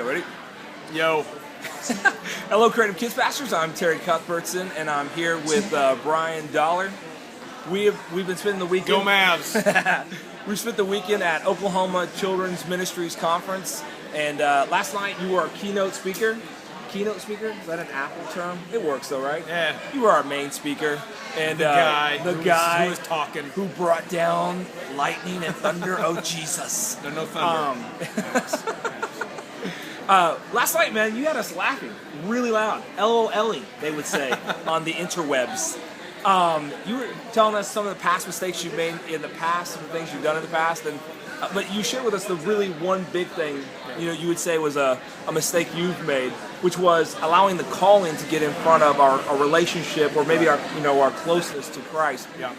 ready? Yo. Hello, Creative Kids Pastors. I'm Terry Cuthbertson, and I'm here with Brian Dollar. We've been spending the weekend. Go Mavs! We spent the weekend at Oklahoma Children's Ministries Conference, and last night you were our keynote speaker. Keynote speaker? Is that an Apple term? It works though, right? Yeah. You were our main speaker. And the guy who was talking. Who brought down lightning and thunder. Oh, Jesus. No thunder. Last night, man, you had us laughing really loud. LOLing, they would say, on the interwebs. You were telling us some of the past mistakes you've made in the past, some of the things you've done in the past, and but you shared with us the really one big thing, you would say was a mistake you've made, which was allowing the calling to get in front of our relationship or maybe our closeness to Christ. Yeah.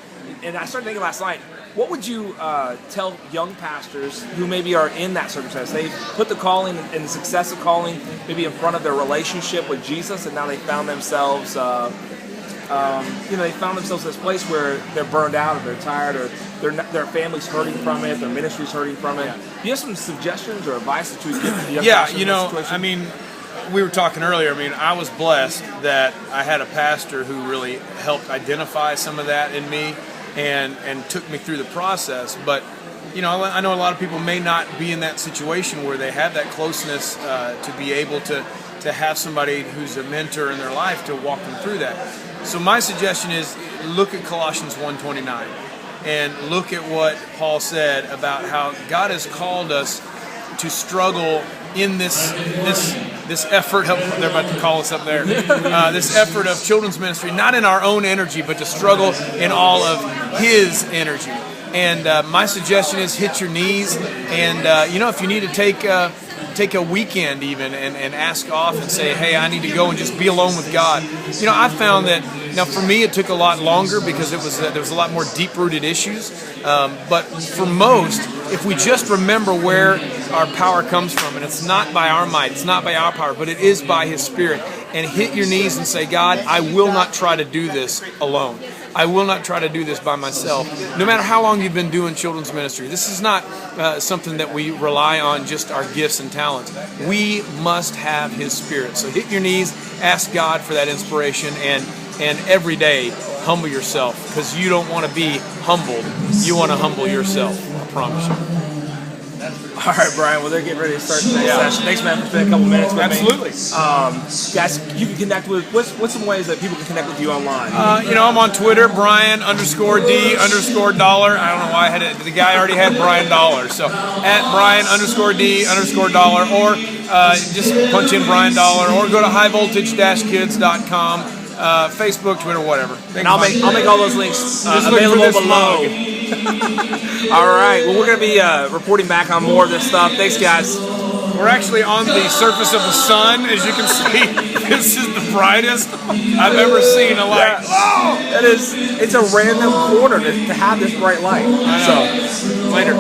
And I started thinking last night, what would you tell young pastors who maybe are in that circumstance? They put the calling and the success of calling maybe in front of their relationship with Jesus, and now they found themselves, in this place where they're burned out, or they're tired, or their family's hurting from it, their ministry's hurting from it. Yeah. Do you have some suggestions or advice that you would give to young Yeah, pastors in that situation? we were talking earlier. I was blessed that I had a pastor who really helped identify some of that in me and took me through the process. But I know a lot of people may not be in that situation where they have that closeness to be able to have somebody who's a mentor in their life to walk them through that. So my suggestion is look at Colossians 1:29 and look at what Paul said about how God has called us to struggle in this effort. They're about to call us up there. This effort of children's ministry, not in our own energy, but to struggle in all of His energy. And my suggestion is hit your knees, and if you need to take a weekend even and ask off and say, hey, I need to go and just be alone with God. I found that, now for me it took a lot longer because there was a lot more deep-rooted issues. But for most, if we just remember where our power comes from, and it's not by our might, it's not by our power, but it is by His Spirit, and hit your knees and say, God, I will not try to do this alone. I will not try to do this by myself. No matter how long you've been doing children's ministry, this is not something that we rely on just our gifts and talents. We must have His Spirit. So hit your knees, ask God for that inspiration, and every day humble yourself, because you don't want to be humbled. You want to humble yourself. I promise you. All right, Brian. Well, they're getting ready to start the next session. Thanks, man, for spending a couple minutes with Absolutely. me. Guys, you can connect with. What's some ways that people can connect with you online? I'm on Twitter, Brian_D_dollar. I don't know why I had it. The guy already had Brian Dollar. So at Brian_D_dollar, or just punch in Brian Dollar, or go to highvoltage-kids.com, Facebook, Twitter, whatever. And I'll make all those links available below. All right. Well, we're going to be reporting back on more of this stuff. Thanks, guys. We're actually on the surface of the sun, as you can see. This is the brightest I've ever seen a light. Yeah. It's a random corner to have this bright light. I know. So, later.